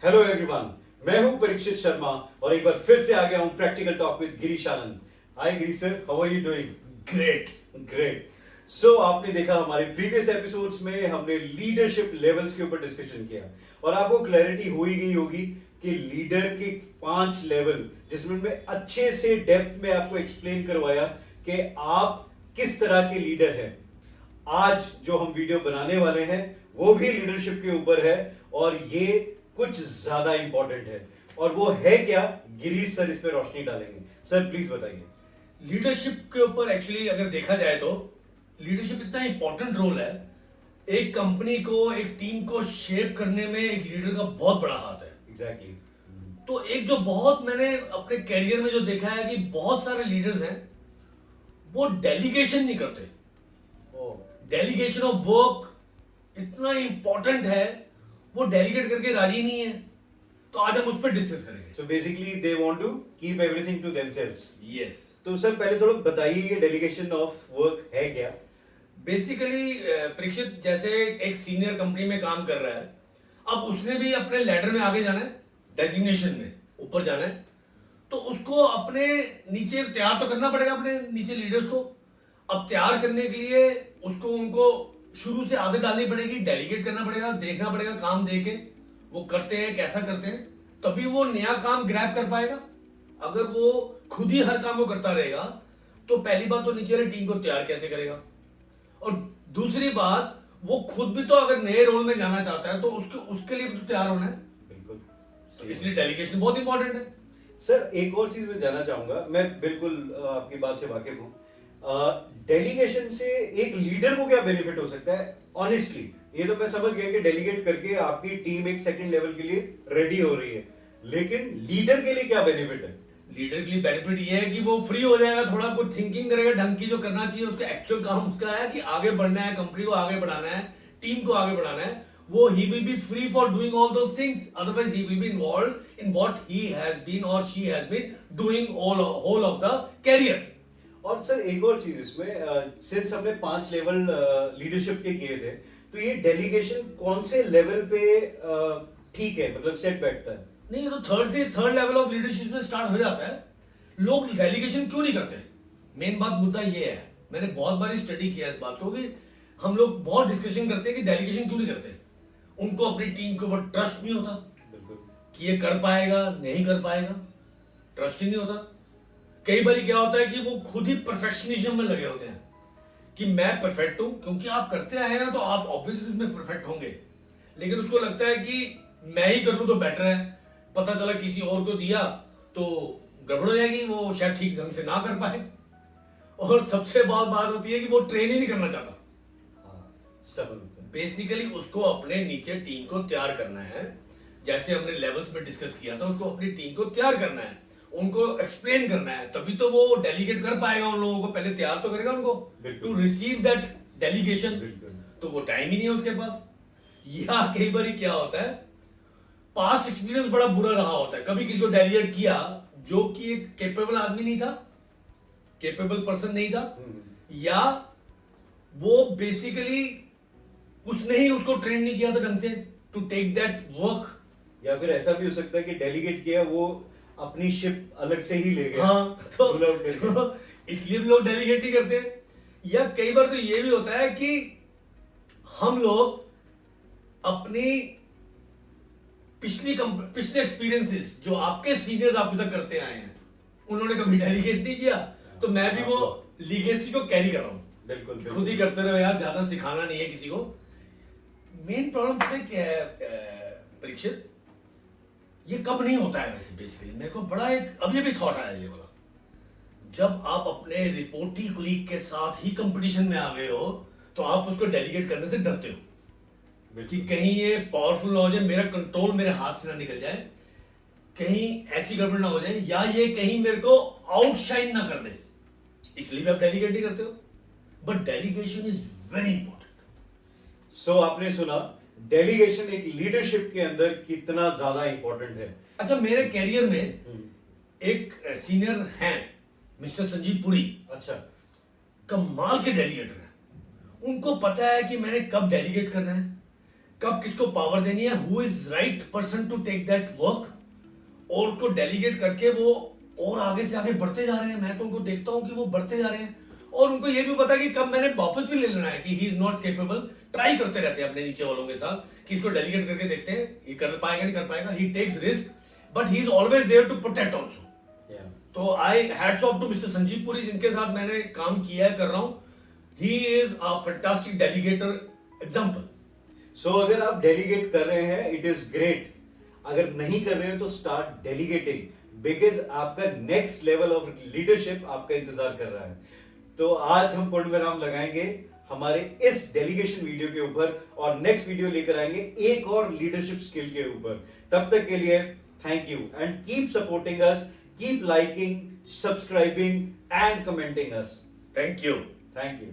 Hello everyone, मैं हूं परीक्षित शर्मा और एक बार फिर से आ गया हूं practical talk with Girish Anand. Hi Girish sir, how are you doing? Great. Great. So आपने देखा हमारे प्रीवियस एपिसोड्स में हमने लीडरशिप लेवल्स के ऊपर डिस्कशन किया और आपको क्लैरिटी हो ही गई होगी कि लीडर के 5 लेवल, जिसमें मैं अच्छे से डेप्थ में आपको एक्सप्लेन करवाया कि आप किस तरह के लीडर हैं। आज जो हम वीडियो बनाने वाले हैं वो भी लीडरशिप के ऊपर है और ये कुछ ज्यादा इंपॉर्टेंट है। और वो है क्या, गिरीश सर इस पे रोशनी डालेंगे। सर प्लीज बताइए। लीडरशिप के ऊपर एक्चुअली अगर देखा जाए तो लीडरशिप इतना इंपॉर्टेंट रोल है। एक कंपनी को, एक टीम को शेप करने में एक लीडर का बहुत बड़ा हाथ है। एग्जैक्टली। तो एक जो बहुत मैंने अपने कैरियर में जो देखा है कि बहुत सारे लीडर्स हैं वो डेलीगेशन नहीं करते। डेलीगेशन ऑफ वर्क इतना इंपॉर्टेंट है, वो डेलीगेट करके राजी नहीं है। तो आज हम उस पर डिस्कस करेंगे। So basically they want to keep everything to themselves. Yes. तो सर पहले थोड़ा बताइए ये डेलीगेशन ऑफ वर्क है क्या? बेसिकली परीक्षित जैसे एक सीनियर कंपनी में काम कर रहा है, अब उसने भी अपने लेटर में आगे जाना है, डेजिग्नेशन में ऊपर जाना है, तो उसको अपने नीचे तैयार तो करना पड़ेगा, अपने नीचे लीडर्स को। अब तैयार करने के लिए उसको उनको शुरू से आदत डालनी पड़ेगी, डेलीगेट करना पड़ेगा, देखना पड़ेगा काम देके वो करते हैं कैसा करते हैं, तभी वो नया काम ग्रैब कर पाएगा। अगर वो खुद ही हर काम को करता रहेगा तो पहली बात तो नीचे वाली टीम को तैयार कैसे करेगा, और दूसरी बात वो खुद भी तो अगर नए रोल में जाना चाहता है तो उसके लिए भी तो तैयार होना है। बिल्कुल। तो इसलिए डेलीगेशन बहुत इंपॉर्टेंट है। सर एक और चीज मैं जानना चाहूंगा, मैं बिल्कुल आपकी बात से वाकिफ हूँ। डेलीगेशन से एक लीडर को क्या बेनिफिट हो सकता है? ऑनेस्टली ये तो मैं समझ गया कि डेलीगेट करके आपकी टीम एक सेकंड लेवल के लिए रेडी हो रही है, लेकिन लीडर के लिए क्या बेनिफिट है? लीडर के लिए बेनिफिट ये है कि वो फ्री हो जाएगा, थोड़ा कुछ थिंकिंग करेगा ढंग की, जो करना चाहिए उसका एक्चुअल काम उसका है कि आगे बढ़ना है, कंपनी को आगे बढ़ाना है, टीम को आगे बढ़ाना है। वो he will be free for doing all those things, otherwise he will be involved in what he has been और she has been doing whole of the career. और सर एक और चीज इसमें, सिंस हमने 5 लेवल लीडरशिप के किए थे, तो ये डेलीगेशन कौन से लेवल पे ठीक है, मतलब सेट बैठता है? नहीं, ये तो थर्ड लेवल ऑफ लीडरशिप में स्टार्ट हो जाता है। लोग डेलीगेशन क्यों नहीं करते? मेन बात मुद्दा ये है, मैंने बहुत बार स्टडी किया इस बात को कि हम लोग बहुत डिस्कशन करते हैं कि डेलीगेशन क्यों नहीं करते। उनको अपनी टीम के ऊपर ट्रस्ट नहीं होता कि ये कर पाएगा नहीं कर पाएगा, ट्रस्ट ही नहीं होता। कई बार क्या होता है कि वो खुद ही परफेक्शनिज्म में लगे होते हैं कि मैं परफेक्ट हूं, क्योंकि आप करते आए हैं तो आप ऑब्वियसली इसमें परफेक्ट होंगे, लेकिन उसको लगता है कि मैं ही कर लूं तो बेटर है। पता चला किसी और को दिया तो गड़बड़ हो जाएगी, वो शायद ठीक ढंग से ना कर पाए। और सबसे बात होती है कि वो ट्रेन ही नहीं करना चाहता। बेसिकली उसको अपने नीचे टीम को तैयार करना है, जैसे हमने लेवल्स में डिस्कस किया था, उसको अपनी टीम को तैयार करना है, उनको एक्सप्लेन करना है, तभी तो वो डेलीगेट कर पाएगा उन लोगों को। पहले तैयार तो करेगा उनको टू रिसीव दैट डेलीगेशन, तो वो टाइम ही नहीं है उसके पास। या कई बार क्या होता है, पास्ट एक्सपीरियंस बड़ा बुरा रहा होता है, कभी किसी को डेलीगेट किया जो कि एक कैपेबल आदमी नहीं था, कैपेबल पर्सन नहीं था, या वो बेसिकली उसने ही उसको ट्रेन नहीं किया था ढंग से टू टेक दैट वर्क। या फिर ऐसा भी हो सकता है कि डेलीगेट किया, वो अपनी शिप अलग से ही ले गए। हाँ, तो इसलिए भी लोग डेलीगेट ही करते हैं। या कई बार तो ये भी होता है कि हम लोग अपनी पिछले एक्सपीरियंसेस जो आपके सीनियर्स आप तक करते आए हैं, उन्होंने कभी डेलीगेट नहीं किया, तो मैं भी वो लीगेसी को कैरी कर रहा हूं। बिल्कुल खुद ही करते रहो यार, ज्यादा सिखाना नहीं है किसी को। मेन प्रॉब्लम क्या है परीक्षित, ये कब नहीं होता है वैसे? बेसिकली मेरे को बड़ा एक अभी भी थॉट आया ये वाला, जब आप अपने रिपोर्टी कुलीग के साथ ही कंपटीशन में आ गए हो तो आप उसको डेलीगेट करने से डरते हो कि कहीं ये पावरफुल ना हो जाए, मेरा कंट्रोल मेरे हाथ से ना निकल जाए, कहीं ऐसी गड़बड़ ना हो जाए, या ये कहीं मेरे को आउटशाइन ना कर दे, इसलिए भी आप डेलीगेट नहीं करते हो। But delegation is very important. So आपने सुना डेलीगेशन एक लीडरशिप के अंदर कितना ज्यादा इंपॉर्टेंट है। अच्छा, मेरे कैरियर में एक सीनियर हैं मिस्टर संजीव पुरी। अच्छा। कमाल के डेलीगेटर हैं, उनको पता है कि मैंने कब डेलीगेट करना है, कब किसको पावर देनी है, who is right person to take that work, और उसको डेलीगेट करके वो और आगे से आगे बढ़ते जा रहे हैं। मैं तो उनको देखता हूं कि वो बढ़ते जा रहे हैं, और उनको ये भी पता है कि कब मैंने वापस भी ले लेना है कि he is not capable. Try करते रहते हैं अपने नीचे वालों के साथ कि इसको डेलीगेट करके देखते हैं ये कर पाएगा नहीं कर पाएगा। He takes risk but he is always there to protect also. तो I hats off to mister Sanjeev Puri, जिनके साथ मैंने काम किया है, कर रहा हूं। He is a fantastic delegator example. So अगर आप डेलीगेट कर रहे हैं इट इज ग्रेट, अगर नहीं कर रहे हैं तो स्टार्ट डेलीगेटिंग, बिकॉज आपका नेक्स्ट लेवल ऑफ लीडरशिप आपका इंतजार कर रहा है। तो आज हम पूर्ण विराम लगाएंगे हमारे इस डेलीगेशन वीडियो के ऊपर, और नेक्स्ट वीडियो लेकर आएंगे एक और लीडरशिप स्किल के ऊपर। तब तक के लिए thank you and keep supporting us, keep liking, subscribing and commenting us. Thank you. Thank you.